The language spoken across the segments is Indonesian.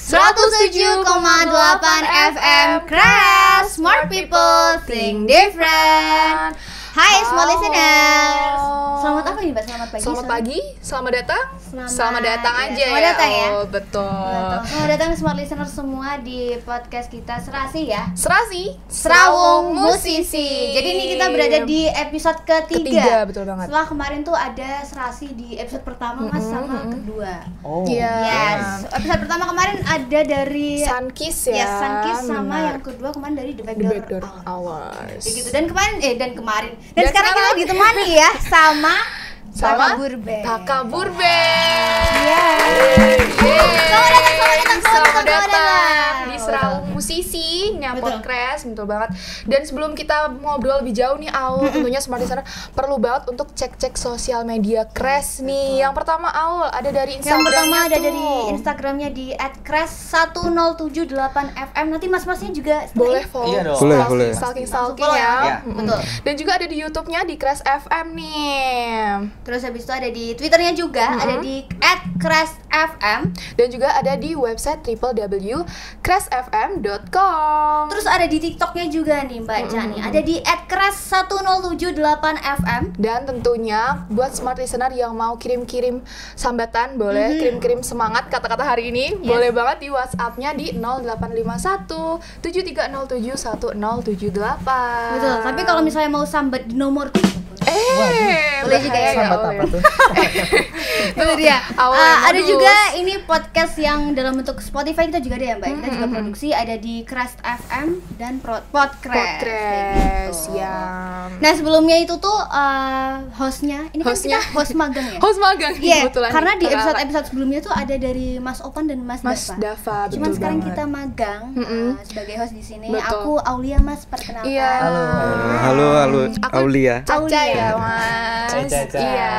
107,8 FM Crash, Smart People Think Different. Hai semua listeners. Selamat apa nih Mbak? Selamat pagi. Selamat pagi, selamat datang. Selamat datang ya, aja selamat datang ya. Oh, betul. Selamat datang smart listeners semua di podcast kita Serasi ya. Serasi, Serawung Musisi. Jadi ini kita berada di episode ketiga. Betul banget. Setelah kemarin tuh ada Serasi di episode pertama Mas sama kedua. Oh. Iya. Yes. Episode pertama kemarin ada dari Sunkiss ya. Yes, Sunkiss sama benar. yang kedua kemarin dari The The Backdoor Backdoor Hours. Hours. Kayak gitu. Dan kemarin dan Dan sekarang kita sekarang ditemani ya sama Takabur Takabur Band. Band. Yeay. Selamat datang datang. di Serawung Musisi, Nyapot Betul. Crash, betul banget. Dan sebelum kita ngobrol lebih jauh nih, Aul, tentunya Smart Listener perlu banget untuk cek-cek sosial media Crash nih. Yang pertama, Aul, ada dari Yang pertama Instagramnya ada tuh. dari Instagramnya di @crash1078fm. Nanti mas-masnya juga Boleh follow. Iya dong. Boleh. Stalking follow ya. ya. Betul. Dan juga ada di YouTube-nya di Crash FM nih. Terus habis itu ada di Twitternya juga, ada di @crashfm. Dan juga ada di website www.crashfm.com. Terus ada di TikToknya juga nih Mbak Jani. Ada di @crash1078fm. Dan tentunya buat smart listener yang mau kirim-kirim sambatan, boleh kirim-kirim semangat kata-kata hari ini, boleh banget di WhatsApp-nya di 0851 7307 1078. Betul. Tapi kalau misalnya mau sambat di nomor boleh juga ya. Sambat apa tuh? Betul dia. Awalnya Ada modus. juga ini podcast yang dalam bentuk Spotify kita juga ada ya Mbak. Kita juga produksi ada di Crash FM dan Podcrash. Podcast Kayak gitu. ya. Nah sebelumnya itu tuh hostnya, ini kan Hostnya. kita host magang ya. Host magang Iya, kebetulan. karena di Kakak. episode sebelumnya tuh ada dari Mas Opan dan Mas Dava. Cuman betul sekarang banget. kita magang sebagai host di sini. Betul. Aku Aulia Mas, perkenalkan. Iya. Halo Aku Aulia. Caca ya, Aulia. Mas. Caca. Iya.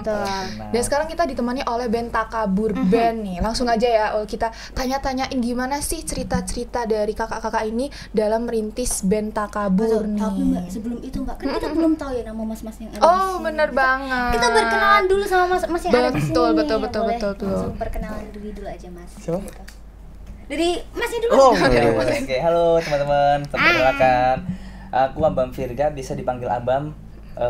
Betul. Dan sekarang kita ditemani oleh band Takabur Band nih. Langsung aja ya, Ul, kita tanya-tanyain gimana sih cerita-cerita dari kakak-kakak ini dalam merintis band Takabur Betul. nih. Tapi Mbak, sebelum itu Mbak, kan kita belum tahu ya nama mas-mas yang ada di Oh, sini. bener banget. Kita berkenalan dulu sama mas-mas yang ada di sini. Betul, nih. betul, Boleh betul. langsung perkenalan dulu aja Mas. Siapa? Gitu. Dari Masnya dulu. Oh, oke. Halo teman-teman, perkenalkan. Aku Ambam Virga, bisa dipanggil Ambam.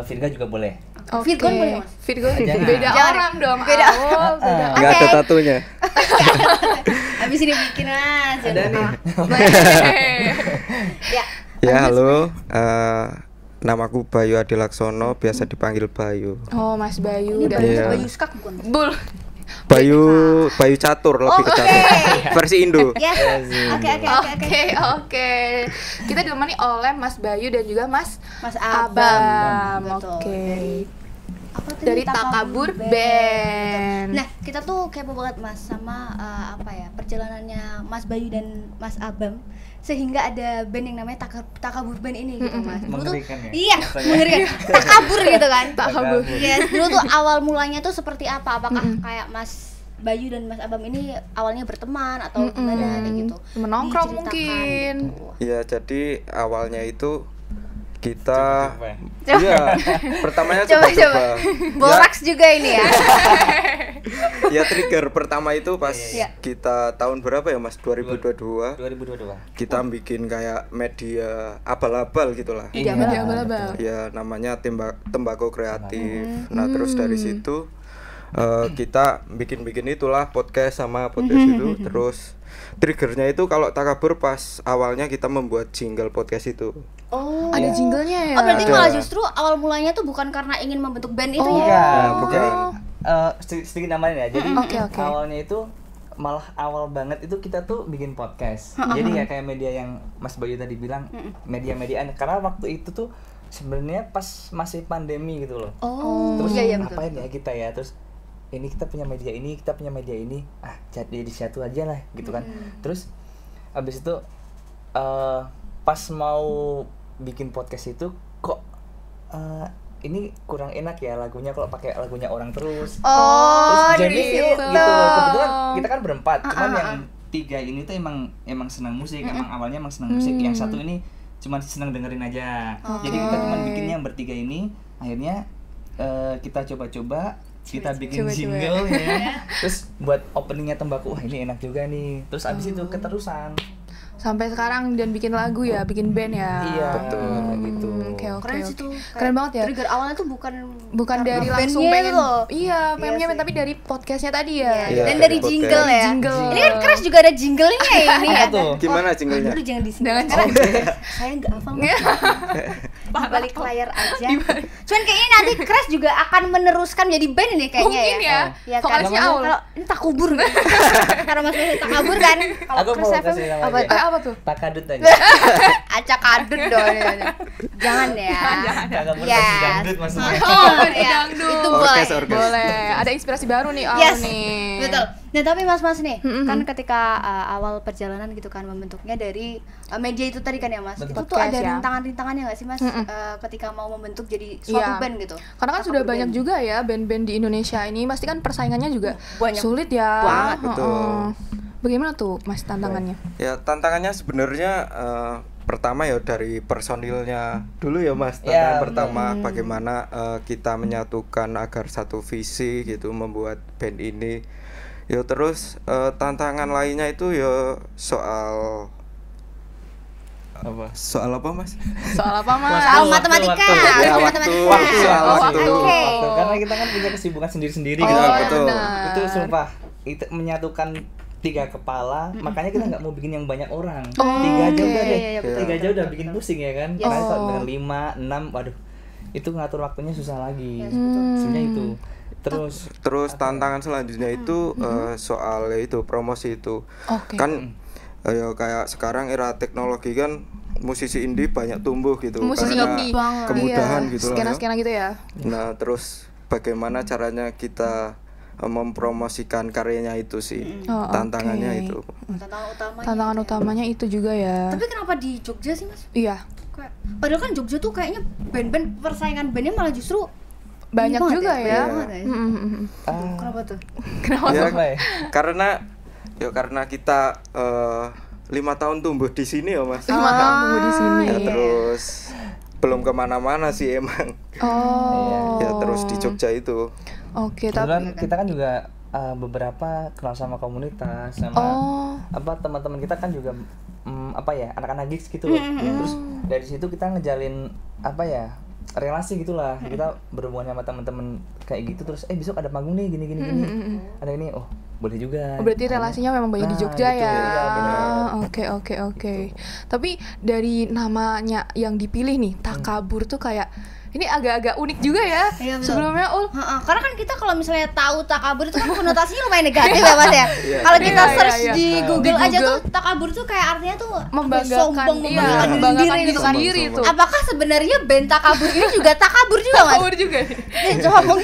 Virga juga boleh. Oke. Virgon boleh, Mas? Virgon Jangan. beda Jangan. orang dong. Beda. Aul, beda. Nggak ada Oke. tatunya. Habis ini bikin Mas. Ada nih. Ya. Ya halo, namaku Bayu Adilaksono, biasa dipanggil Bayu. Oh, Mas Bayu Ini dan Iya. Bayu Skak bukan? Bul. Bayu Catur, lebih ke catur. Versi Indo. Yes. Oke. Oke. Kita ditemani oleh Mas Bayu dan juga Mas Mas Abam. Betul. Oke. Apa tadi? Dari Takabur Band. Nah, kita tuh kepo banget Mas sama perjalanannya Mas Bayu dan Mas Abam sehingga ada band yang namanya Takabur Band ini gitu Mas. Dulu tuh Mengerikan ya? iya, Rasanya. mengerikan. Takabur gitu kan. Takabur. Iya, dulu tuh awal mulanya tuh seperti apa? Apakah kayak Mas Bayu dan Mas Abam ini awalnya berteman atau gimana kayak gitu? Menongkrong Diceritakan mungkin. gitu. Iya, jadi awalnya itu kita Coba-coba. iya, pertamanya Coba. coba-coba. Boraks juga ini ya. Ya trigger pertama itu pas Iya. kita tahun berapa ya Mas? 2022. 2022. Kita bikin kayak media abal-abal gitulah. Iya, media abal-abal. Ya namanya tembakau kreatif. Nah terus dari situ kita bikin itulah podcast sama podcast itu. Terus triggernya itu kalau Takabur pas awalnya kita membuat jingle podcast itu. Oh. Ada jinglenya ya. Oh, berarti Ada. malah justru awal mulanya tuh bukan karena ingin membentuk band itu ya? Iya, bukan. jadi sedikit namain ya. Jadi Oke. awalnya itu malah awal banget itu kita tuh bikin podcast. Jadi ya kayak media yang Mas Bayu tadi bilang, media-mediaan. Karena waktu itu tuh sebenarnya pas masih pandemi gitu loh. Oh, Terus iya betul. ngapain ya kita ya? Terus ini kita punya media ini, jadi di situ aja lah gitu kan. Terus abis itu pas mau bikin podcast itu kok ini kurang enak ya lagunya kalau pakai lagunya orang terus. Oh, Terus dari jadi situ. gitu. Kebetulan kita kan berempat, cuman yang tiga ini tuh emang senang musik, emang awalnya emang senang musik. Yang satu ini cuma senang dengerin aja. Jadi kita cuma bikinnya yang bertiga ini. Akhirnya kita coba-coba kita bikin Coba. jingle ya. Terus buat openingnya Tembaku, wah ini enak juga nih. Terus abis itu keterusan. Sampai sekarang dan bikin lagu ya, bikin band ya. Iya, betul gitu. Oke. Keren sih tuh. Keren banget ya. Trigger awalnya tuh bukan Bukan karena dari langsung bandnya pengen itu loh. Iya, pengen Iya band sih. tapi dari podcastnya tadi ya. Iya. Dan dari dari jingle podcast. ya. Jingle. Ini kan Crash juga ada jinglenya ya ini ya. Apa tuh? Gimana jinglenya? Aduh jangan di sini. Jangan Karena saya nggak hafal. Di balik layar aja. Cuman kayaknya nanti Crash juga akan meneruskan jadi band ini kayaknya Mungkin ya. Ya kan. Vokalisnya Aul. Kalau ini takubur. Karena Mas Messi takabur kan. Kalau Aku Crash mau FM kasih nama apa aja. Apa tuh? Takadut aja. acak adut dong. Jangan ya. Kagak Yes. versi dangdut maksudnya. Oh, Ya, dangdut. itu boleh. Orkes. Boleh. Ada inspirasi baru nih Aul Yes, nih. betul. Nah tapi mas nih, kan ketika awal perjalanan gitu kan membentuknya dari media itu tadi kan ya mas, Betul. itu tuh Podcast ada ya. rintangan-rintangannya nggak sih mas, ketika mau membentuk jadi suatu Iya. band gitu? Karena kan sudah Takabur banyak band. juga ya band-band di Indonesia ini, pasti kan persaingannya juga Banyak sulit ya. banget. Betul. Bagaimana tuh Mas tantangannya? Ya tantangannya sebenarnya pertama ya dari personilnya dulu ya Mas. Ya, Tantangan pertama bagaimana kita menyatukan agar satu visi gitu membuat band ini. Ya terus tantangan lainnya itu ya soal Apa? Mas? Soal apa Mas? Soal Waktu, matematika, waktu. soal Ya, matematika. waktu, soal Oh, waktu. oke. Waktu. Karena kita kan punya kesibukan sendiri-sendiri Oh, gitu. iya, ya betul. benar. Itu sumpah itu menyatukan 3 kepala, makanya kita nggak mau bikin yang banyak orang. Oh, 3 aja oke. udah deh. Iya, iya, betul. 3 aja udah bikin pusing ya kan. Yes. Karena kalau Oh. dengan 5, 6, waduh. Itu ngatur waktunya susah lagi. Yes, betul. Sebenarnya itu. Terus Tantangan selanjutnya itu soal ya itu promosi itu. Oke. Kan ya kayak sekarang era teknologi kan musisi indie banyak tumbuh gitu Musisi karena indie kemudahan Iya, gitu lah ya. skena-skena gitu ya. Nah, terus bagaimana caranya kita mempromosikan karyanya itu sih. Oh, Tantangannya oke. itu. Tantangan utamanya. Tantangan gitu ya. utamanya itu juga ya. Tapi kenapa di Jogja sih mas? Iya. Padahal kan Jogja tuh kayaknya band-band persaingan bandnya malah justru Banyak banget juga ya. ya. Banyak banget ya. Kenapa tuh? Kenapa Ya, tuh? karena kita 5 tahun tumbuh di sini ya Mas. 5 tahun tunggu di sini. Ya, terus belum kemana-mana sih emang. Oh. Ya terus di Jogja itu. Oke, kebetulan tapi kita kan juga beberapa kenal sama komunitas sama teman-teman kita kan juga apa ya anak-anak gigs gitu loh. Terus dari situ kita ngejalin apa ya relasi gitulah. Kita berhubungan sama teman-teman kayak gitu terus besok ada panggung nih gini ada ini boleh juga. Oh, berarti relasinya memang banyak di Nah, Jogja gitu, ya. iya, benar. Oke. Tapi dari namanya yang dipilih nih, Takabur tuh kayak ini agak-agak unik juga ya. Iya, betul. Sebelumnya Karena kan kita kalau misalnya tahu takabur itu kan konotasinya lumayan negatif ya mas ya. Kalau kita Iya, search iya. di Google Di aja Google. tuh takabur tuh kayak artinya tuh membanggakan, sombong, membanggakan diri diri gitu kan. sendiri tuh. Apakah sebenarnya band takabur ini juga takabur juga mas? Takabur juga. Sombong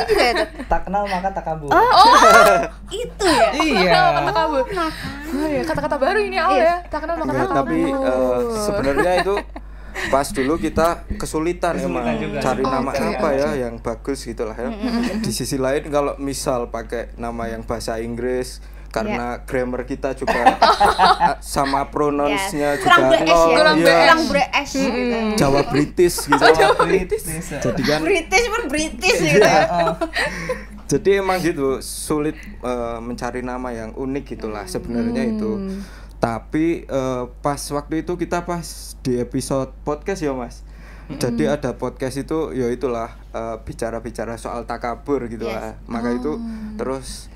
juga itu. Tak kenal maka tak kabur. Itu ya. Iya. Takabur. Oh ya, kata-kata baru ini Al ya. Tak kenal maka Enggak, takabur. tapi sebenarnya itu pas dulu kita kesulitan emang juga. cari nama Oke, apa ya yang bagus gitulah ya. Di sisi lain kalau misal pakai nama yang bahasa Inggris karena grammar kita juga sama pronounce-nya Kurang juga British ya. ya, Kurang British gitu. Jawa British gitu. Bisa. Jadi kan British gitu ya. jadi emang gitu sulit mencari nama yang unik gitulah sebenarnya itu. Tapi pas waktu itu kita pas di episode podcast ya Mas. Jadi ada podcast itu ya itulah bicara-bicara soal takabur gitu lah. Maka itu terus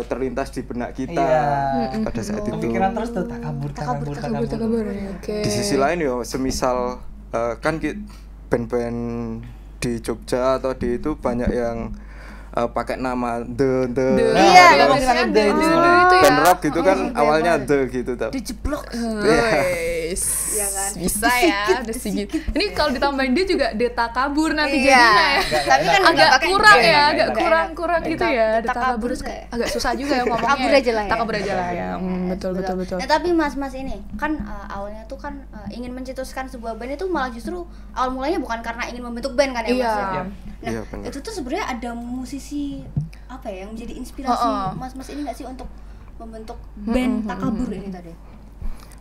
terlintas di benak kita pada saat itu. Kepikiran terus tuh takabur. Takabur. Oke. Di sisi lain ya semisal kan band-band di Jogja atau di itu banyak yang pakai nama The Iya, kita terus pakai The itu itu sebenarnya. ya. band rock gitu kan awalnya The gitu tapi Dijeblok. Wes. Iya kan? Bisa ya, udah sedikit. Ini kalau ditambahin dia juga Deta Kabur nanti Iya. jadinya ya. Tapi kan Agak nggak pakai kurang D. ya, agak Nggak kurang gitu ya. Deta Deta Kabur Kabur kayak- agak susah juga ya ngomongnya. Takabur aja lah ya. Takabur aja lah ya. Betul. Nah tapi mas ini kan awalnya tuh kan ingin mencetuskan sebuah band itu malah justru awal mulanya bukan karena ingin membentuk band kan ya mas Iya. ya? Nah Iya, benar. itu tuh sebenarnya ada musisi apa ya yang menjadi inspirasi mas ini nggak sih untuk membentuk band Takabur ini tadi?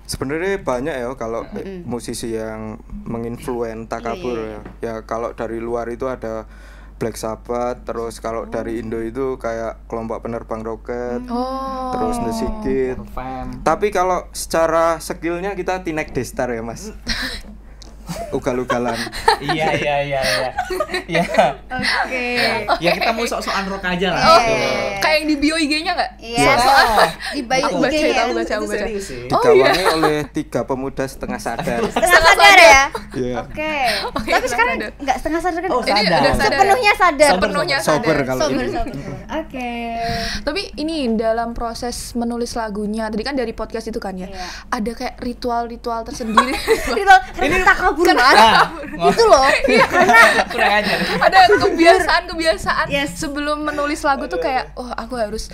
sebenarnya banyak ya kalau musisi yang menginfluen takabur Iya. ya kalau dari luar itu ada Black Sabbath, terus kalau dari Indo itu kayak kelompok penerbang roket, terus The Sigit. Tapi kalau secara skillnya kita Teenage Daystar ya mas. Ugal-ugalan. Iya. Iya. Oke. Ya kita mau sok-sokan rock aja lah. Oh, gitu. kayak yang di bio IG-nya nggak? Iya. Di bio Aku baca, IG-nya. aku baca. Serius sih. Digawangi oleh 3 pemuda setengah sadar. Setengah sadar ya? Iya. Oke. Oke, Tapi sekarang sadar. nggak setengah sadar kan? Oh, Ini sadar. udah sadar. Sepenuhnya sadar. Sepenuhnya Sober sadar. kalau Sober, ini. sober. Oke. Tapi ini dalam proses menulis lagunya, tadi kan dari podcast itu kan ya, Iya. ada kayak ritual-ritual tersendiri. Karena tak kabur mas. Ah, Itu loh. Karena kurang ajar. Ada kebiasaan Yes. sebelum menulis lagu tuh kayak, oh aku harus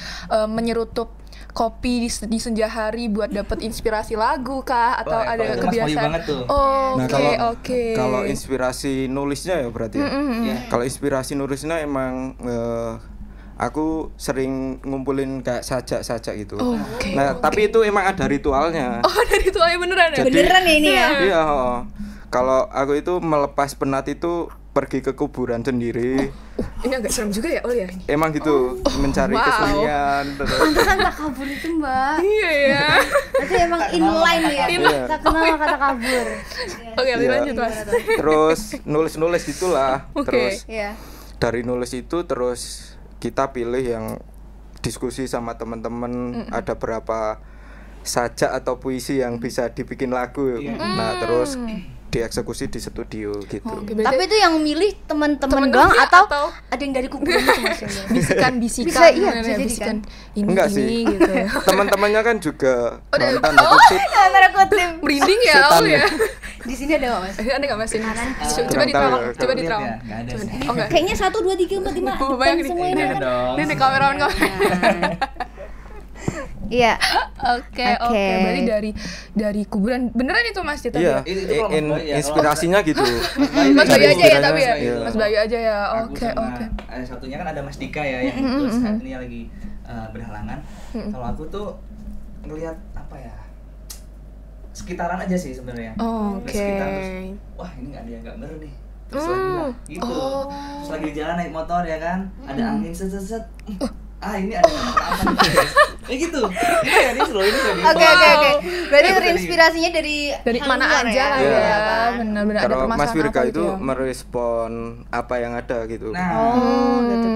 menyerutup kopi di senja hari buat dapet inspirasi lagu kah, atau Wah, ada kalau itu Mas Bayu kebiasaan. banget tuh. Oh, Nah, oke. kalau inspirasi nulisnya ya berarti ya. Iya. Kalau inspirasi nulisnya emang aku sering ngumpulin kayak sajak-sajak gitu. Oke, Nah, tapi itu emang ada ritualnya. Oh, dari ritualnya beneran ya? Jadi- beneran ya ini ya. Iya, kalau aku itu melepas penat itu pergi ke kuburan sendiri. Ini agak serem juga ya, Ul ya? Emang gitu, mencari wow. kesunyian terus. Pantesan tak kabur itu mbak. Iya ya. Berarti emang inline ya. Iya. Tak kenal kata kabur. Oke, Iya. lanjut mas. Terus nulis-nulis gitulah. Oke. Terus Iya. dari nulis itu terus kita pilih yang diskusi sama teman-teman, ada berapa sajak atau puisi yang bisa dibikin lagu. Iya. Nah, terus dieksekusi di studio gitu. Oke, Tapi itu yang milih teman-teman Temen-temen doang dia atau atau- ada yang dari kuburan itu mas? bisikan-bisikan, Bisa, iya, gimana bisa ya, jadi bisikan kan? ini Enggak ini sih. gitu. Teman-temannya kan juga Udah- mantan kutip. Antara kutip. Merinding ya, Setan Ul ya. Di sini ada nggak mas? Ada nggak mas ini? Coba Kurang diterawang, tahu ya. coba Lihat diterawang. ya, nggak ada sih. Oh, enggak. Kayaknya 1, 2, 3, 4, 5 Oh, banyak nih. semua ini Iya kan? dong. Ini kamerawan. Iya. Oke. Berarti dari kuburan beneran itu mas Cita? Iya, Itu kalau Mas Bayu ya, inspirasinya gitu. Mas Bayu aja ya tapi ya. Iya. Mas Bayu aja ya. Aku Oke. sama ada satunya kan ada Mas Dika ya yang terus saat ini lagi berhalangan. Kalau aku tuh ngelihat apa ya, sekitaran aja sih sebenarnya. Oke. Sekitar terus, wah ini nggak ada yang gambar nih. Terus lagi lah, gitu. Oh. Terus lagi di jalan naik motor ya kan, ada angin set. Ini ada apa nih? Ya gitu. Ini serius loh, ini serius. Oke. Berarti Itu terinspirasinya dari Dari hal mana luar aja lah Iya. ya. kan? Benar-benar ada Kalau permasalahan Mas Virga apa itu gitu ya. merespon apa yang ada gitu. Nah, Oh, gitu.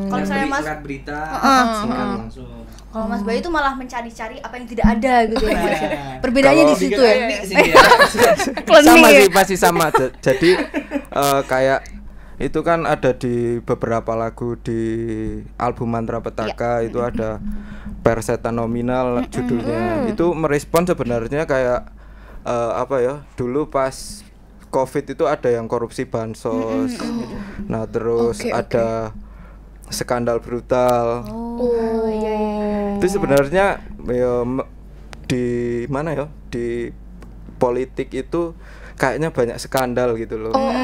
Kalau saya mas, lihat berita, singkat langsung. kalau Mas Bayu itu malah mencari-cari apa yang tidak ada gitu ya. Mas. Nah, Perbedaannya di kalau situ bikin ya. klinik sih dia. Sama ya. sih, pasti sama. Jadi kayak itu kan ada di beberapa lagu di album Mantra Petaka itu ada Perseta Nominal judulnya. Itu merespon sebenarnya kayak apa ya? Dulu pas Covid itu ada yang korupsi bansos. Nah, terus Oke. ada skandal brutal. Oh iya. Itu sebenarnya ya, di mana ya? Di politik itu kayaknya banyak skandal gitu loh. Oh,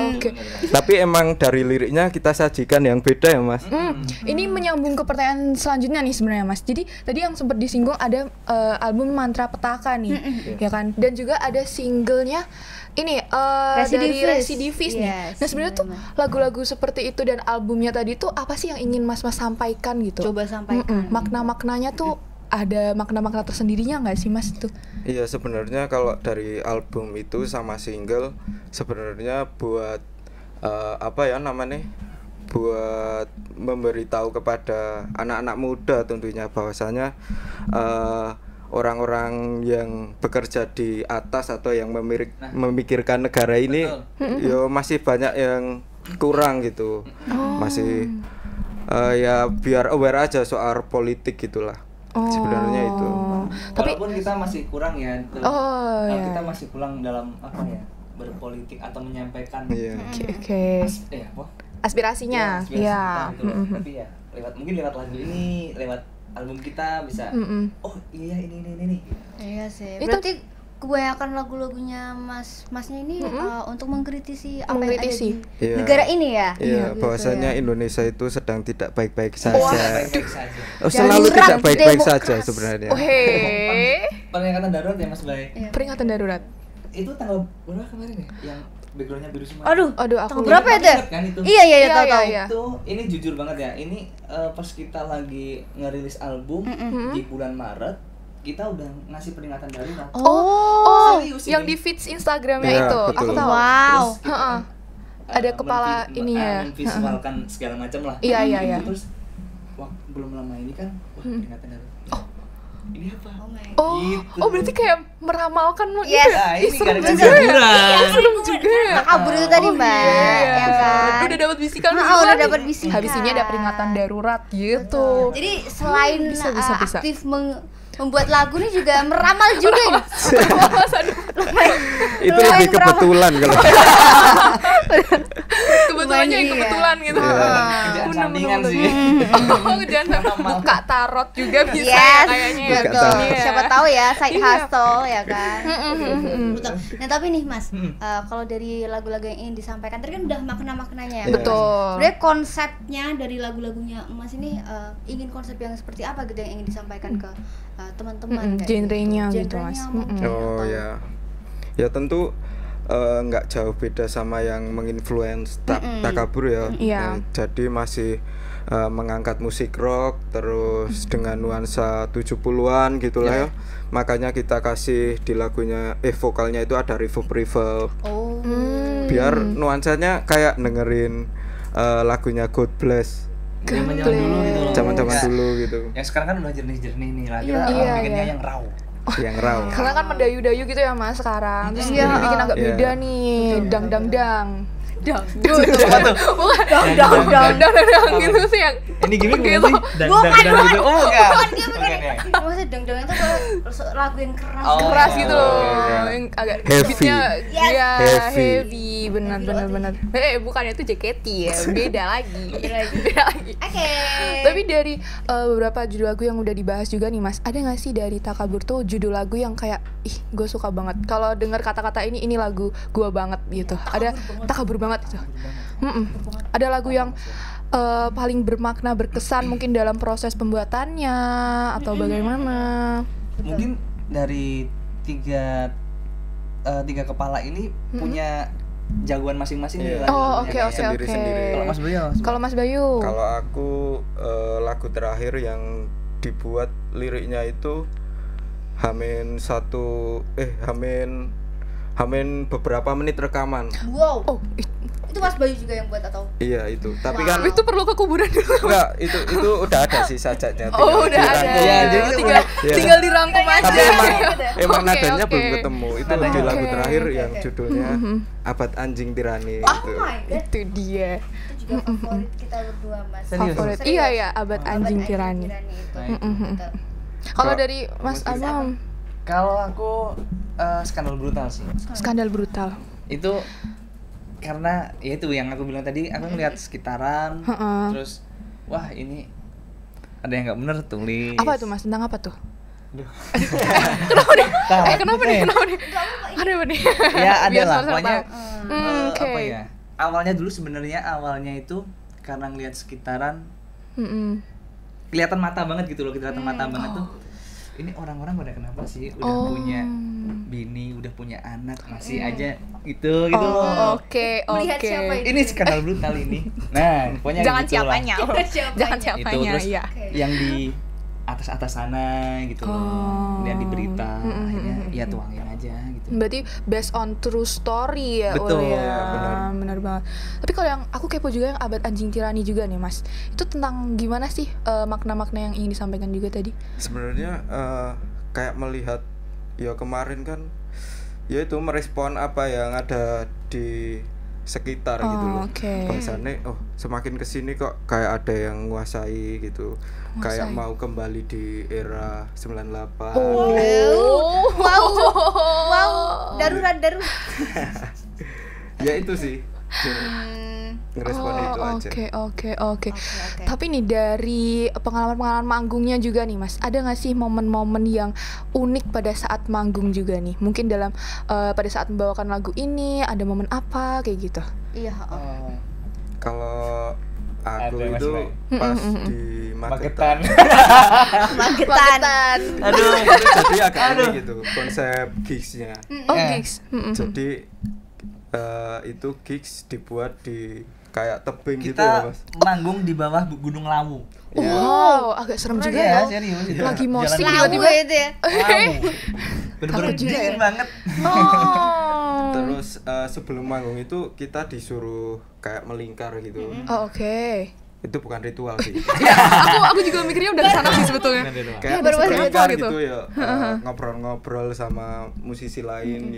oke. Tapi emang dari liriknya kita sajikan yang beda ya mas. Ini menyambung ke pertanyaan selanjutnya nih sebenarnya Mas. Jadi tadi yang sempat disinggung ada album Mantra Petaka nih, ya kan? Dan juga ada singlenya ini dari Residivis nih. Yes, Nah sebenarnya tuh lagu-lagu seperti itu dan albumnya tadi tuh apa sih yang ingin Mas sampaikan gitu? Coba sampaikan. Makna-maknanya tuh ada makna-makna tersendirinya nggak sih Mas tuh? Iya sebenarnya kalau dari album itu sama single sebenarnya buat apa ya namanya? Buat memberitahu kepada anak-anak muda tentunya bahwasanya orang-orang yang bekerja di atas atau yang memikirkan negara ini ya masih banyak yang kurang gitu. Masih ya biar aware aja soal politik gitulah. Sebenarnya itu. Tapi Walaupun kita masih kurang ya, kita masih kurang dalam apa ya, berpolitik atau menyampaikan Iya. Oke. apa? Aspirasinya. Aspirasi Ya. kita gitu loh. Tapi ya mungkin lewat lagu ini, lewat album kita bisa oh iya ini. Iya sih. Itu- Berarti kebanyakan lagu-lagunya masnya ini untuk mengkritisi apa yang ada Mengkritisi. di Iya. negara ini ya. Iya, Gitu bahwasanya ya. Indonesia itu sedang tidak baik-baik saja. Baik-baik saja. Selalu Jurang tidak baik-baik demokrasi. saja sebenarnya. Oke. Peringatan darurat ya Mas Bay. Iya. Peringatan darurat. Itu tanggal berapa kemarin ya? Yang backgroundnya biru semua. Aduh, Aduh, aku tahun berapa ya tuh? Ingat kan itu? Iya Iya, tahu. iya. Itu ini jujur banget ya, ini pas kita lagi ngerilis album di bulan Maret, kita udah ngasih peringatan darurat. Oh, Serius yang ini. di feeds Instagramnya Iya, itu, betul. aku tahu. Wow. Terus kita Heeh. Ada kepala ininya ya. memvisualkan segala macam lah. Iya. Terus wah, belum lama ini kan peringatan darurat. Ini apa? Oh my Oh, Gitu. oh berarti kayak meramalkan gitu Yes. ya? Nah, Ih, ini serem gara-gara juga ya. liburan. Serem juga ya. Takabur itu tadi, Mbak. Iya. Ya kan? Udah dapat bisikan Nah, duluan. udah dapat bisikan. Habis ini ada peringatan darurat gitu. Jadi selain Bisa. aktif membuat lagu nih juga meramal juga nih. Itu lebih kebetulan kalau Kebetulannya yang Iya. kebetulan gitu. Kerjaan sampingan sih. Oh, kerjaan buka tarot juga bisa ya Yes, kayaknya ya. betul. tarot. Iya. Siapa tahu ya side Iya. hustle ya kan. Betul. Nah tapi nih Mas, kalau dari lagu-lagu yang ingin disampaikan tadi kan udah makna-maknanya ya. Betul. Sebenarnya konsepnya dari lagu-lagunya Mas ini ingin konsep yang seperti apa gitu yang ingin disampaikan ke teman-teman kayak Genrenya gitu, Genrenya Mas. mungkin, Oh atau- ya. Ya tentu nggak jauh beda sama yang menginfluence Takabur ya. Iya. Jadi masih mengangkat musik rock terus dengan nuansa 70-an gitu lah ya. Makanya kita kasih di lagunya vokalnya itu ada reverb. Oh. Biar nuansanya kayak dengerin lagunya God Bless Zaman-zaman dulu gitu loh. zaman-zaman Nggak- dulu gitu. Yang sekarang kan udah jernih-jernih nih lah. Kita Iya, bikinnya iya. yang raw. Yang raw. Karena kan mendayu-dayu gitu ya Mas sekarang. Terus Iya. dia bikin agak Iya. beda nih. Dang. Apa tuh? Bukan Dang. dang gitu sih yang Ini gimmick Begitu. bukan sih? Dang gitu. Oh, bukan. Bukan dia. Maksudnya dang-dang itu kalau lagu yang keras. Oh. keras gitu loh, Oke. yang agak Heavy. beatnya Yes. ya Heavy. heavy, benar. Bukannya itu JKT ya, beda lagi. Beda lagi. Oke. Tapi dari beberapa judul lagu yang udah dibahas juga nih Mas, ada nggak sih dari Takabur tuh judul lagu yang kayak ih gue suka banget kalau dengar kata-kata ini lagu gue banget gitu. Ada Takabur banget itu. Ada lagu yang paling bermakna berkesan mungkin dalam proses pembuatannya atau bagaimana? Mungkin dari tiga kepala ini punya jagoan masing-masing nih Iya. lagu-lagunya Oh, oke, kayak. oke. Sendiri-sendiri. Kalau Mas Bayu, Kalau Mas Bayu, Kalau aku lagu terakhir yang dibuat liriknya itu Hamin beberapa menit rekaman. Wow. oh Itu Mas Bayu juga yang buat atau? Iya itu. Tapi Wow. kan itu perlu ke kuburan dulu. enggak itu udah ada sih sajaknya. Oh udah ada. dirangkum. Iya, jadi tinggal Iya. tinggal dirangkum aja. Tapi emang Oke, nadanya oke. belum ketemu. Itu Nadanya. di lagu Oke. terakhir Oke, yang oke. judulnya Abad Anjing Tirani Oh gitu. my god. Itu dia. Itu juga favorit kita berdua Mas. Serius? Favorit. Serius. Iya ya, Abad Anjing Tirani. itu. Baik. Gitu. Kalau Kalau dari Mas Mas Amam, Kalau aku skandal brutal sih. skandal brutal. Itu karena ya itu yang aku bilang tadi, aku ngeliat sekitaran, Heeh. terus wah ini ada yang nggak bener tulis. Apa tuh Mas? Tentang apa tuh? Kenapa Kenapa nih? Ada apa nih? Ya ada Biar lah, sama-sama pokoknya tahu. Oke. apa ya? Awalnya dulu sebenarnya itu karena ngeliat sekitaran, kelihatan mata banget gitu loh, kelihatan mata banget tuh. Ini orang-orang pada kenapa sih udah punya bini, udah punya anak, masih aja gitu loh. Oh, oke. Melihat siapa Ini skandal brutal ini. Nah, pokoknya Jangan gitu lah. siapanya. Siapanya. Jangan Itu siapanya, terus ya. yang di atas sana gitu loh. Yang di berita akhirnya ya tuangin aja gitu. Berarti based on true story ya. Betul, ya, ya, benar banget. Tapi kalau yang aku kepo juga yang Abad Anjing Tirani juga nih Mas. Itu tentang gimana sih makna-makna yang ingin disampaikan juga tadi? Sebenarnya kayak melihat ya kemarin kan ya itu merespon apa yang ada di sekitar gitu loh. Oke. Bahasanya semakin kesini kok kayak ada yang nguasai gitu. Kayak mau kembali di era 98. Wow. Darurat. Ya itu sih. Ngerespon itu aja. Oke. Tapi nih dari pengalaman manggungnya juga nih Mas, ada nggak sih momen-momen yang unik pada saat manggung juga nih? Mungkin dalam pada saat membawakan lagu ini ada momen apa kayak gitu? Iya. Kalau aku Ada, Mas itu Bay. pas di Magetan. Magetan. Aduh. Jadi agak ini gitu konsep gigsnya. Oh Eh. gigs. Jadi itu gigs dibuat di kayak tebing gitu ya Kita Mas. manggung di bawah Gunung Lawu. Wow, agak serem juga ya. Serius itu. Lagi mosing Jalan tiba-tiba. Lawu itu ya. Lawu. Bener-bener Takut juga dingin ya. banget. Oh. Terus sebelum manggung itu kita disuruh kayak melingkar gitu. Oh, oke. Itu bukan ritual sih. Aku juga mikirnya udah kesana sih sebetulnya. Kayak baru masuk melingkar ritual gitu gitu. ya. Ngobrol-ngobrol sama musisi lain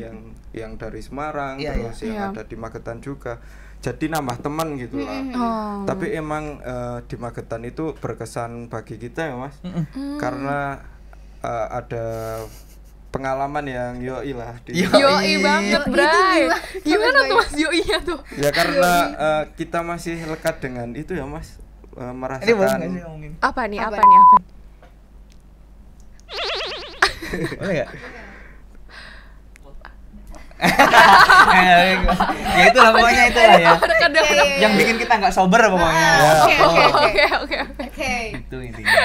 yang dari Semarang, Iya, terus yang iya. ada di Magetan juga. Jadi nambah teman gitu lah. Oh. Tapi emang di Magetan itu berkesan bagi kita ya Mas. Karena ada pengalaman yang yoi lah di Yoi banget, Bray. Gimana tuh Mas yoi-nya tuh? ya karena kita masih lekat dengan itu ya Mas, Ini boleh merasakan nggak sih ngomongin? Apa nih? Apa? Apa nih? Apa? Boleh nggak? Ya itulah pokoknya itulah ya. Yang bikin kita nggak sober pokoknya. Oke. Oke. Itu intinya.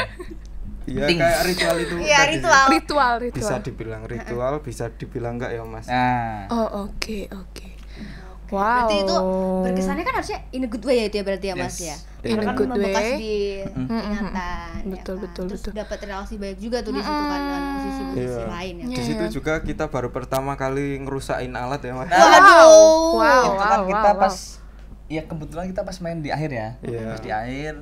ya Penting. kayak ritual itu Iya, tadi. ritual. Bisa Ritual. dibilang ritual, bisa dibilang enggak ya Mas. Nah, Oh, oke. Wow. Berarti itu berkesannya kan harusnya in a good way ya itu ya berarti ya Mas Yes. ya. In Karena a kan good membekas way. di ingatan. Betul, ya kan? betul, Terus betul. dapat relasi banyak juga tuh di situ kan dengan musisi-musisi Iya. lain ya. Di situ juga kita baru pertama kali ngerusain alat ya Mas. Waduh. Wow. itu kan kita pas ya kebetulan kita pas main di akhir ya. Iya. Pas di akhir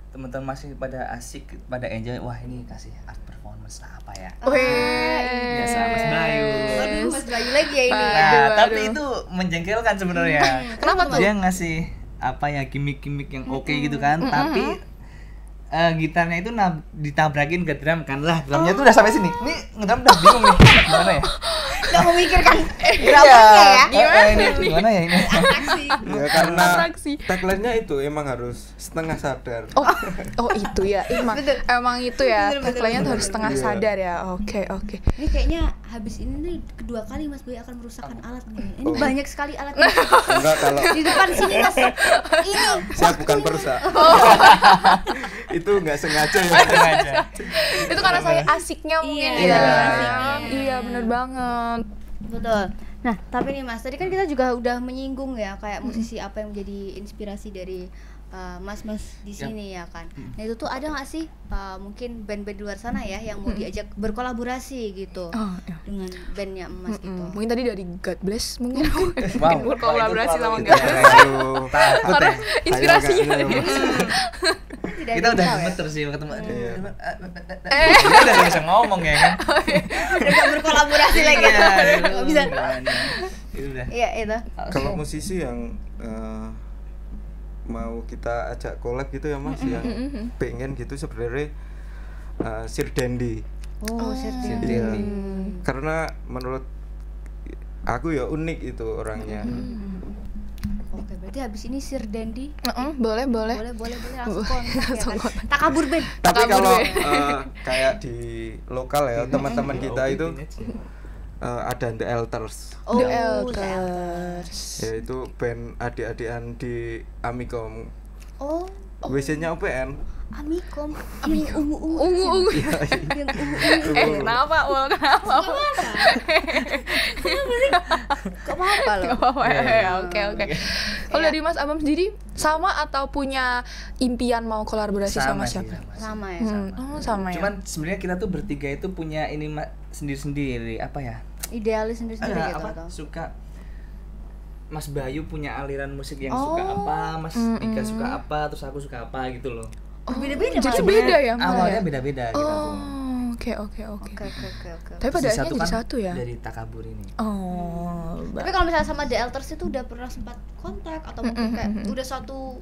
teman-teman masih pada asik, pada enjoy. Wah, ini kasih art performance lah apa ya? Biasa Mas Bayu. Waduh, Mas Bayu lagi ya ini. Nah, tapi itu menjengkelkan sebenarnya. Kenapa tuh? Dia ngasih apa ya gimmick-gimmick yang oke gitu kan, tapi gitarnya itu ditabrakin ke drum kan lah, drumnya tuh udah sampai sini. Ini ngedrum udah bingung nih, gimana ya? Nggak memikirkan dramanya ya. Gimana ya ini? Atraksi. Ya karena Atraksi. tagline-nya itu emang harus setengah sadar. Oh itu ya. Emang itu ya. Betul, Tagline-nya tuh harus setengah Iya. sadar ya. Oke. Ini kayaknya habis ini nih kedua kali Mas Bayu akan merusakkan alat nih. Ini Oh. banyak sekali alat Enggak kalau di depan sini Mas. Ini saya bukan perusak. Itu nggak sengaja ya. Itu karena saya asiknya mungkin Iya, ya. asiknya. Iya, bener banget. betul. Nah, tapi nih Mas, tadi kan kita juga udah menyinggung ya kayak musisi apa yang menjadi inspirasi dari mas-mas di sini ya kan. Nah, itu tuh ada nggak sih mungkin band-band di luar sana ya yang mau diajak berkolaborasi gitu Oh, iya. dengan bandnya Mas gitu. Mungkin tadi dari God Bless mungkin Wow, berkolaborasi sama itu God Bless. Aduh. takut Karena ya. inspirasinya Saya agak- Tidak Kita ada udah tahu ya. gemeter sih ketemu. Iya. Kita udah nggak bisa ngomong ya kan. Udah nggak berkolaborasi lagi. Nggak bisa. Itu udah. Iya, itu. Kalau musisi yang mau kita ajak collab gitu ya Mas, yang pengen gitu sebenarnya Sir Dendi. Oh, Sir Serdi. Iya. Dendi. Karena menurut aku ya unik itu orangnya. Oke, berarti habis ini Sir Dendi Boleh. boleh langsung kontak ya kan. Takabur band. Tapi Takabur kalau deh. kayak di lokal ya teman-teman kita itu ada The Elders, Oh, The Elders. yaitu band adik-adikan di Amikom. Oh, WC-nya UPN. Amikom. Yang ungu-ungu. Ungu. Yang ungu-ungu. Kenapa? Kenapa? Gak apa-apa loh. Gak apa-apa ya. Oke. Kalau dari Mas Abam sendiri sama atau punya impian mau kolaborasi sama sih, siapa? Sama ya, Hmm. sama. Oh, sama ya. Cuman sebenarnya kita tuh bertiga itu punya ini sendiri-sendiri apa ya? Idealis sendiri-sendiri Ada gitu apa? atau? Suka Mas Bayu punya aliran musik yang suka apa, Mas Dika suka apa, terus aku suka apa gitu loh. Beda-beda jadi malah. beda ya malah Awalnya ya? beda-beda kita tuh. Oh, oke. Oke. Tapi pada akhirnya jadi kan satu ya? Dari Takabur ini. Oh, Tapi kalau misalnya sama The Elders itu udah pernah sempat kontak atau mungkin kayak udah satu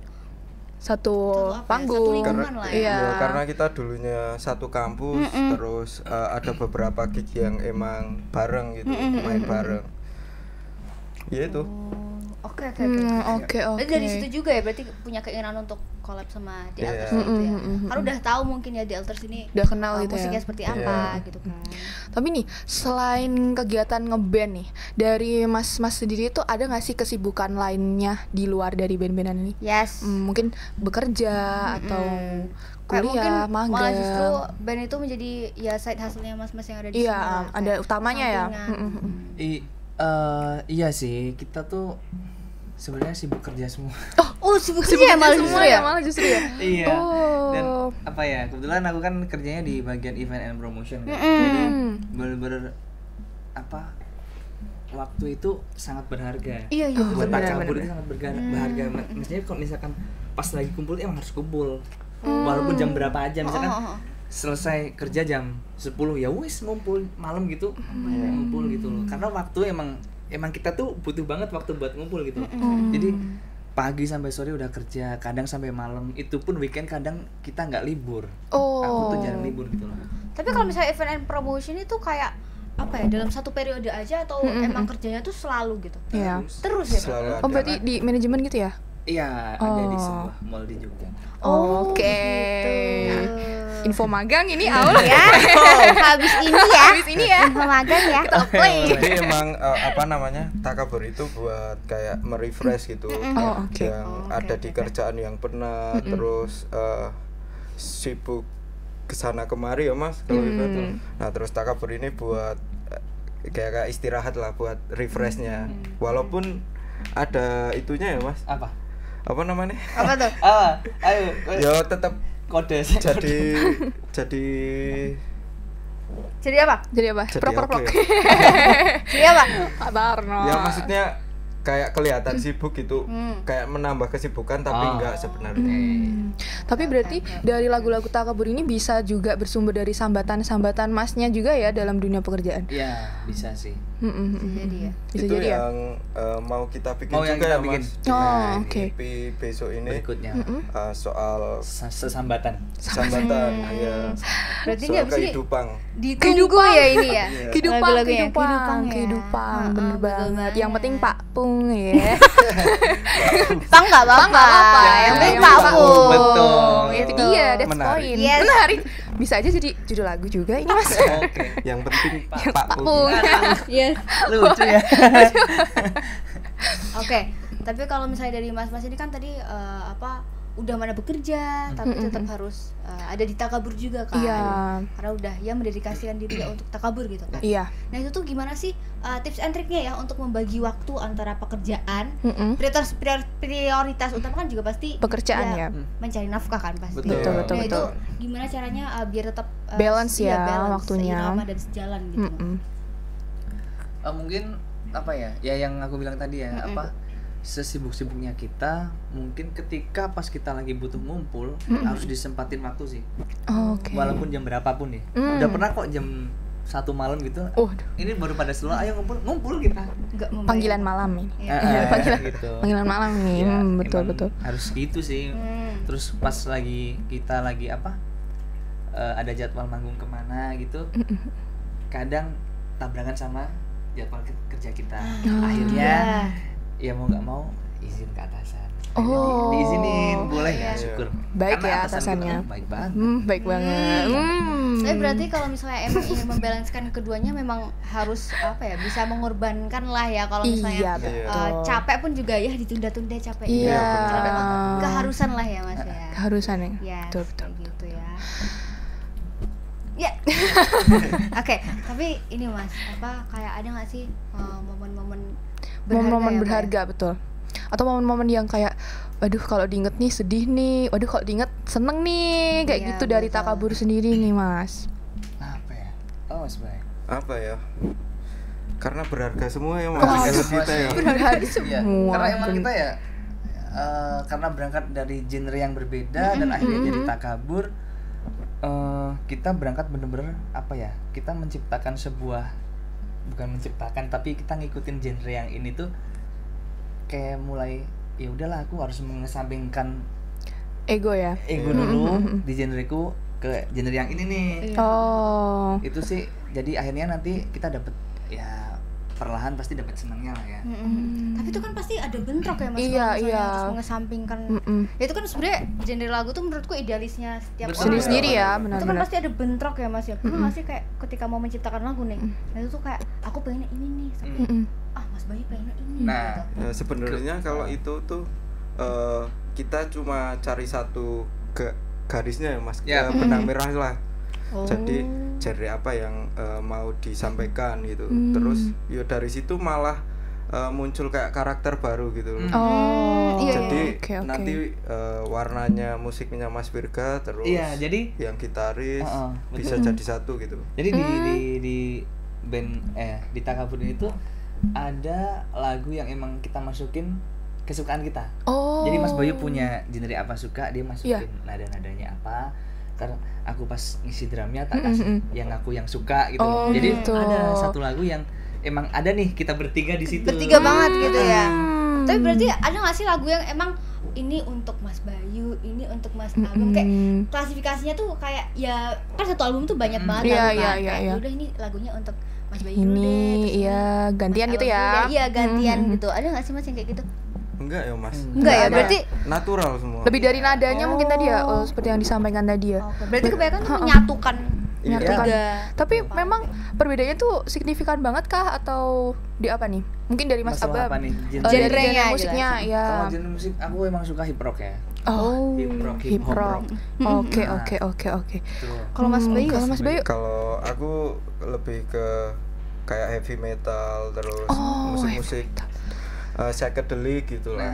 satu apa ya, panggung. satu lingkungan lah ya. Iya. Ya, karena kita dulunya satu kampus, terus ada beberapa gig yang emang bareng gitu, main bareng. Ya itu. Oke. Oke. Berarti dari situ juga ya, berarti punya keinginan untuk collab sama The Iya. Elders gitu ya. Karena udah tahu mungkin ya The Elders ini Udah kenal gitu ya. musiknya seperti apa gitu kan. Tapi nih, selain kegiatan ngeband nih, dari Mas sendiri tuh ada nggak sih kesibukan lainnya di luar dari band-bandan ini? Yes. Mungkin bekerja atau Kayak mungkin kuliah, malah justru magang. band itu menjadi ya side hustle-nya mas-mas yang ada di Iya, sini lah, ada kayak utamanya ya. sampingan. Iya sih, kita tuh sebenarnya sibuk kerja semua. Oh, sibuk kerja ya malah semua justru ya. malah justru ya. Iya. Oh. Dan apa ya? Kebetulan aku kan kerjanya di bagian event and promotion. Kan? Jadi bener-bener apa? Waktu itu sangat berharga. Iya, Buat takabur benar. itu sangat berharga. Maksudnya kalau misalkan pas lagi kumpul emang harus kumpul. Walaupun jam berapa aja, misalkan selesai kerja jam 10 ya wis ngumpul malam gitu. Ngumpul gitu loh. Karena waktu emang kita tuh butuh banget waktu buat ngumpul gitu. Jadi pagi sampai sore udah kerja, kadang sampai malam. Itu pun weekend kadang kita nggak libur. Aku tuh jarang libur gitu loh. Tapi kalau misalnya event and promotion itu kayak apa ya, dalam satu periode aja atau emang kerjanya tuh selalu gitu? Iya. Terus ya, Kak? Selalu Oh, ada. berarti di manajemen gitu ya? Iya, ada di sebuah mall di Jogja. Oke. Gitu. Info magang ini Aul Ya, habis ini ya. Habis ini ya. Info magang ya. Jadi emang apa namanya, takabur itu buat kayak merefresh gitu. Oh, oke. Yang ada di kerjaan yang penat, terus sibuk kesana kemari ya mas kalau gitu. Nah terus takabur ini buat kayak istirahat lah, buat refreshnya. Walaupun ada itunya ya mas. Apa namanya? Apa tuh? Ayo. Ya tetap Kode. Jadi apa? Jadi Prok. apa ya? Jadi apa? Sabar no. Ya maksudnya kayak kelihatan sibuk gitu, kayak menambah kesibukan tapi enggak sebenarnya. Tapi berarti dari lagu-lagu takabur ini bisa juga bersumber dari sambatan-sambatan masnya juga ya dalam dunia pekerjaan. Iya, bisa sih. Jadi ya. Bisa Itu jadi ya. yang mau kita bikin Mau yang juga kita ya bikin. mas. Oh, Nah, oke. EP besok ini Berikutnya soal sesambatan. sambatan ya, Berarti ini soal habis ini kehidupan. ditunggu ya ini ya. Lagu-lagunya. Kehidupan, ya. bener Betul banget. Yang penting Pak Pung ya. Pang nggak apa-apa. Yang penting Pak Pung. Betul. Itu dia, that's Menarik. point. Yes. Menarik. Bisa aja jadi judul lagu juga ini mas. Oke. Yang penting Pak Pak Pung. Pung. Yes. Lucu ya. Oke, tapi kalau misalnya dari mas-mas ini kan tadi udah mana bekerja, tapi tetap harus ada di takabur juga kan? Iya. Karena udah ya mendedikasikan diri untuk takabur gitu kan? Iya. Nah itu tuh gimana sih tips and triknya ya untuk membagi waktu antara pekerjaan, prioritas utama kan juga pasti Pekerjaan ya. mencari nafkah kan pasti. Betul. Betul. Nah itu gimana caranya biar tetap Balance ya balance, waktunya. seirama dan sejalan gitu. Mungkin apa ya? Ya yang aku bilang tadi ya, sesibuk-sibuknya kita, mungkin ketika pas kita lagi butuh ngumpul harus disempatin waktu sih. Oke. Walaupun jam berapapun nih. Udah pernah kok jam 1 malam gitu. Ini baru pada slow, ayo ngumpul kita. Nggak membayang. Panggilan malam ini. Panggilan gitu. Panggilan malam nih. Ya, Betul. emang harus gitu sih. Terus pas kita lagi ada jadwal manggung kemana gitu, kadang tabrakan sama jadwal kerja kita. Akhirnya ya mau nggak mau izin ke atasan. Diizinin boleh nggak? Syukur. Baik Karena ya atasan atasannya. kita baik banget. Baik banget. Tapi berarti kalau misalnya emang ingin membalanskan keduanya memang harus bisa mengorbankan lah ya kalau misalnya Iya, betul. capek pun juga ya ditunda-tunda capek. Iya. Karena memang keharusan lah ya Mas ya. Keharusan ya. Ya, Betul. kayak gitu ya. Ya. Oke, tapi ini Mas, kayak ada nggak sih momen-momen Momen-momen ya, berharga betul. Atau momen-momen yang kayak waduh kalau diinget nih sedih nih, waduh kalau diinget seneng nih, kayak Iya, gitu dari betul. takabur sendiri nih Mas. Apa ya? Oh sebenarnya. Apa ya? Karena berharga semua ya mas. Kalau kita ya. Berharga Iya, semua. karena emang kita ya karena berangkat dari genre yang berbeda dan akhirnya jadi takabur, kita berangkat bener-bener kita menciptakan bukan menciptakan tapi kita ngikutin genre yang ini tuh kayak mulai ya udahlah aku harus mengesampingkan Ego ya. ego dulu di genreku ke genre yang ini nih. Oh. Itu sih jadi akhirnya nanti kita dapet ya perlahan pasti dapat senangnya lah ya. Tapi itu kan pasti ada bentrok ya Mas. Iya, kalau misalnya iya. harus mengesampingkan. Ya itu kan sebenarnya genre lagu tuh menurutku idealisnya setiap Betul. orang. Sendiri-sendiri ya, Itu kan benar-benar. pasti ada bentrok ya Mas ya. Pernah nggak sih kayak ketika mau menciptakan lagu nih, nah itu tuh kayak aku pengennya ini nih, tapi Mas Bayu pengennya ini. Nah, gitu. Nah, sebenarnya kalau itu tuh kita cuma cari satu garisnya ya mas, Ya. benang merah lah. Oh. Jadi genre apa yang mau disampaikan gitu. Terus ya dari situ malah muncul kayak karakter baru gitu loh. Jadi okay. nanti warnanya musiknya Mas Virga, terus jadi yang gitaris bisa betul. jadi satu gitu. Jadi di band di Takabur ini tuh ada lagu yang emang kita masukin kesukaan kita. Jadi Mas Bayu punya genre apa suka, dia masukin nada-nadanya apa. Karena aku pas ngisi drumnya tak kasih yang aku yang suka gitu. Jadi gitu. ada satu lagu yang emang ada nih kita bertiga di situ. Bertiga banget gitu ya. Tapi berarti ada nggak sih lagu yang emang ini untuk Mas Bayu, ini untuk Mas Abang, kayak klasifikasinya tuh kayak ya kan satu album tuh banyak banget lagu kan. Kayak udah ini lagunya untuk Mas Bayu dulu deh. Ini gantian Mas gitu Abang ya. dulu deh. Iya gantian gitu. Ada nggak sih Mas yang kayak gitu? Enggak ya Mas. Enggak ya, Karena berarti natural semua. Lebih dari nadanya mungkin tadi ya, seperti yang disampaikan tadi ya. Berarti kebanyakan tuh menyatukan Menyatukan. tiga. Tapi memang perbedaannya tuh signifikan banget kah atau di apa nih? Mungkin dari Mas Masalah Abam. apa nih? Dari Genrenya genre musiknya ya. Kalau genre musik aku emang suka hip rock ya. Hip rock. Oke. Kalau Mas Bayu, kalau Mas Bayu Kalau aku lebih ke kayak heavy metal, terus musik-musik psychedelic gitu lah.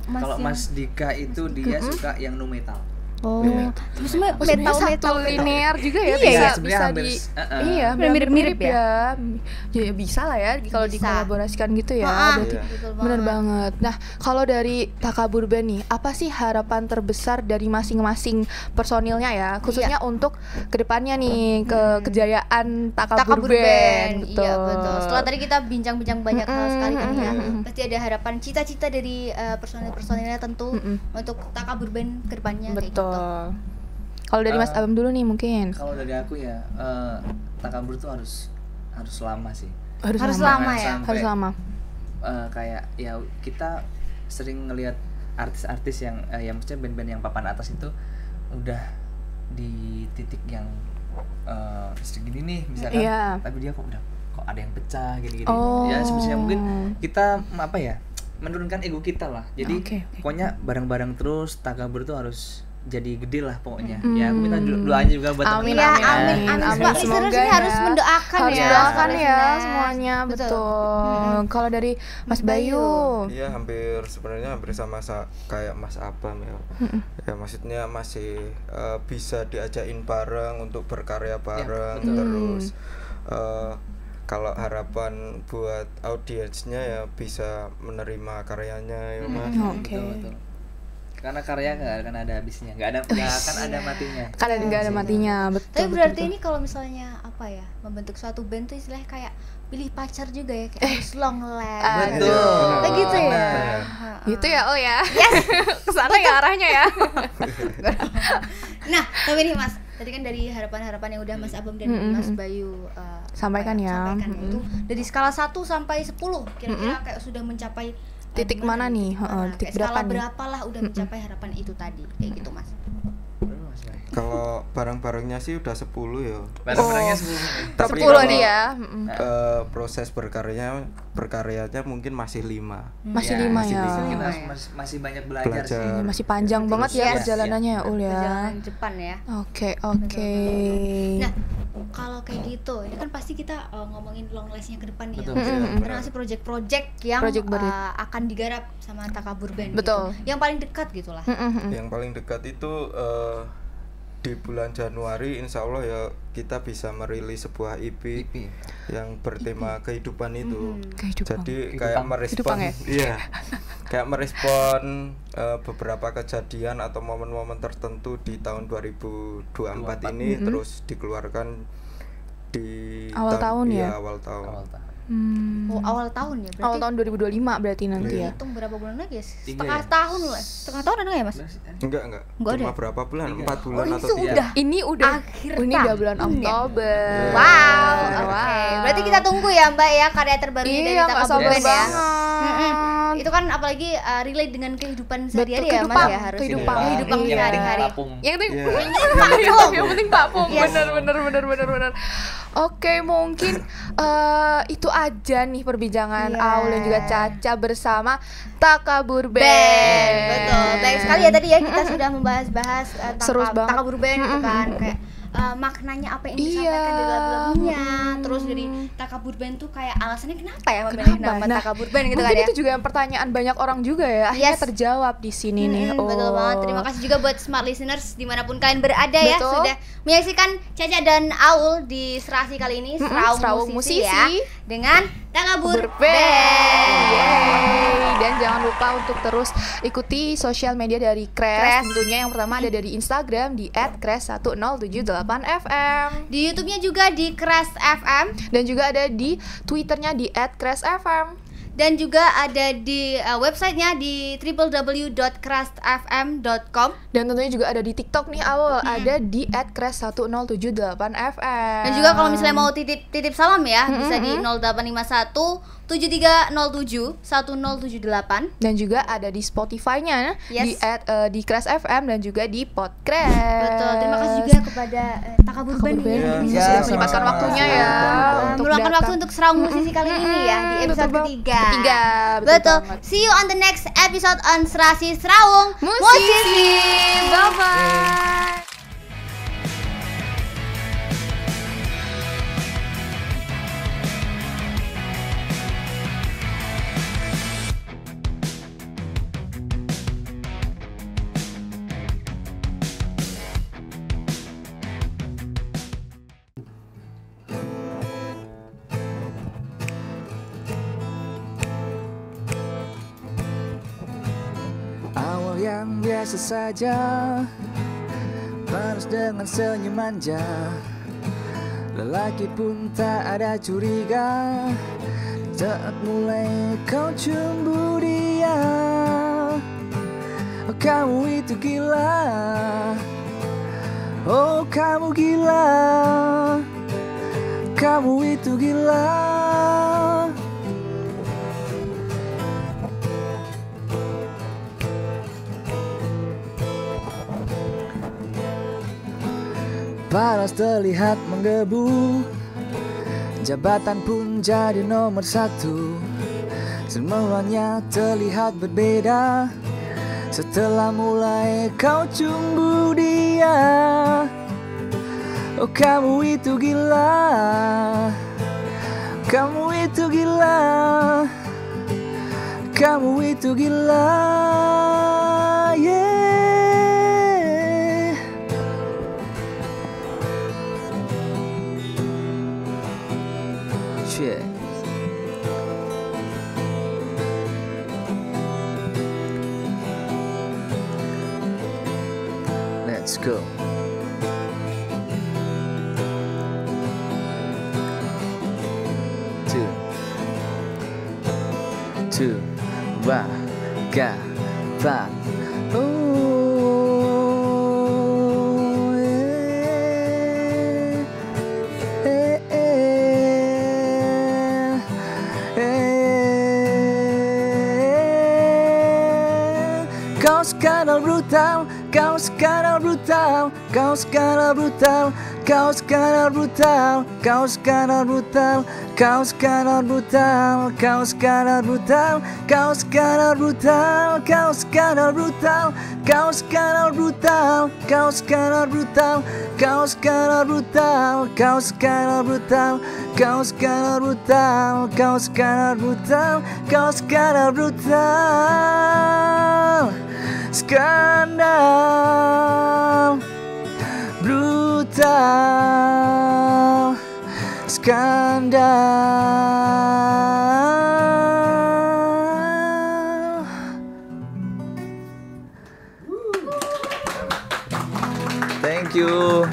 Kalau Mas Dika itu dia suka yang nu metal. Terus metal linear juga ya, Iya, bisa hampir, di mirip-mirip ya. Ya bisa lah ya kalau dikolaborasikan gitu ya. Berarti betul bener banget. banget. Nah, kalau dari Takabur Band nih, apa sih harapan terbesar dari masing-masing personilnya ya, khususnya untuk kedepannya nih ke kejayaan Takabur Band. Iya betul. Setelah tadi kita bincang-bincang banyak hal sekali kan ya, pasti ada harapan cita-cita dari personil-personilnya tentu untuk Takabur Band kedepannya kayak gitu. Kalau dari Mas Abam dulu nih mungkin. Kalau dari aku ya Takabur tuh harus lama sih. Harus lama ya. Sampai, Harus lama. Kayak ya kita sering ngelihat artis-artis yang maksudnya band-band yang papan atas itu udah di titik yang segini nih misalkan, tapi dia kok ada yang pecah gini-gini. Ya sebenarnya mungkin kita apa ya, menurunkan ego kita lah. Jadi pokoknya bareng-bareng terus Takabur tuh harus jadi gede lah pokoknya. Ya aku minta doanya juga buat Amin. Mbak Semoga listeners ini harus mendoakan harus ya. doakan ya listeners. semuanya, betul. Kalau dari Mas Bayu. Iya, sebenarnya hampir sama kayak Mas Abam ya. Ya maksudnya masih bisa diajakin bareng untuk berkarya bareng, terus kalau harapan buat audiensnya ya bisa menerima karyanya ya Mas. Betul. Karena karya nggak akan ada habisnya, nggak akan ada matinya. Karena nggak ada matinya, betul. Tapi berarti ini kalau misalnya apa ya, membentuk suatu band tuh istilahnya kayak pilih pacar juga ya, kayak harus long last. Betul. Kayak gitu ya. Gitu ya, ya. Kesana ya arahnya ya. Nah, tapi nih Mas, tadi kan dari harapan-harapan yang udah Mas Abam dan Mas Bayu sampaikan ya. Itu dari skala 1 sampai 10 kira-kira kayak sudah mencapai titik mana nih? Titik berapa skala nih? berapa lah udah mencapai harapan itu tadi, kayak gitu Mas. Kalau barang-barangnya sih udah 10 ya. Barang-barangnya 10. Tapi 10 nih ya. Proses berkaryanya mungkin masih 5. Masih 5 ya. Kita masih banyak belajar sih. Masih panjang banget ya perjalanannya ya, Ul ya. Perjalanan Jepang ya. Oke. Nah, kalau kayak gitu, ini kan pasti kita ngomongin long last-nya ke depan nih. Betul. Karena masih project-project yang akan digarap sama Takabur Band. Betul. Gitu. Yang paling dekat gitulah. Yang paling dekat itu di bulan Januari insya Allah ya kita bisa merilis sebuah EP yang bertema kehidupan itu. Jadi kayak merespon, kayak merespon beberapa kejadian atau momen-momen tertentu di tahun 2024 ini, terus dikeluarkan di awal tahun ya. Awal tahun. Awal tahun ya berarti. Awal tahun 2025 berarti nanti ya. Hitung berapa bulan lagi ya? Setengah tahun lah. Setengah tahun ada nggak ya Mas? Enggak. Cuma berapa bulan? 4 bulan atau 3. Ini udah akhir ini udah bulan Oktober. Wow. Oke. Berarti kita tunggu ya Mbak ya karya terbarunya dari Takabur Band ya. Itu kan apalagi relate dengan kehidupan sehari-hari ya Mas ya, harus kehidupan sehari-hari. Yang penting Papung. Bener. Oke, mungkin itu aja nih perbincangan Aul dan juga Caca bersama Takabur Band. Betul. Baik sekali ya tadi ya kita sudah membahas-bahas tentang Seru banget. Takabur Band gitu kan, kayak maknanya apa yang disampaikan dari lagu-lagunya. Terus dari Takabur Band tuh kayak alasannya kenapa ya memilih nama Takabur Band gitu kan mungkin ya. itu juga yang pertanyaan banyak orang juga ya, akhirnya terjawab di sini nih. Betul banget. Terima kasih juga buat smart listeners dimanapun kalian berada ya, Betul. sudah menyaksikan Caca dan Aul di Serasi kali ini, Serawung Musisi ya, dengan Takabur Band. Yeay. Dan jangan lupa untuk terus ikuti sosial media dari Crash. Tentunya yang pertama ada dari Instagram di @crash1078fm. Di YouTube-nya juga di Crash FM, Dan juga ada di Twitternya di @crashfm. dan juga ada di websitenya di www.crashfm.com. Dan tentunya juga ada di TikTok nih Awal, ada di @crash1078fm. Dan juga kalau misalnya mau titip salam ya, bisa di 0851 7307 1078. Dan juga ada di Spotify-nya Yes. di Crash FM dan juga di Podcast. Betul. Terima kasih juga kepada Takabur Band Band. ya. Sudah menyempatkan waktunya ya untuk Meluangkan datang. waktu untuk Serawung Musisi kali ini ya di episode Betul ketiga. betul Betul. banget. See you on the next episode on Serasi Serawung Musisi. Bye bye. Awal yang biasa saja, panas dengan senyum manja. Lelaki pun tak ada curiga saat mulai kau cemburu dia. Oh, kamu itu gila, oh kamu gila, kamu itu gila. Paras terlihat menggebu, jabatan pun jadi nomor satu. Semuanya terlihat berbeda setelah mulai kau cemburu dia. Oh kamu itu gila, kamu itu gila, kamu itu gila, yeah. Shit. Let's go. Two, one, ga, ba. Oh, yeah. Kau sekarang brutal, kau sekarang brutal, kau sekarang brutal, kau sekarang brutal, kau sekarang brutal, kau sekarang brutal, kau sekarang brutal, kau sekarang brutal, kau sekarang brutal, kau sekarang brutal, kau sekarang brutal, kau sekarang brutal, kau sekarang brutal, kau sekarang brutal, kau sekarang brutal, kau sekarang brutal. Skandal, brutal, skandal. Thank you.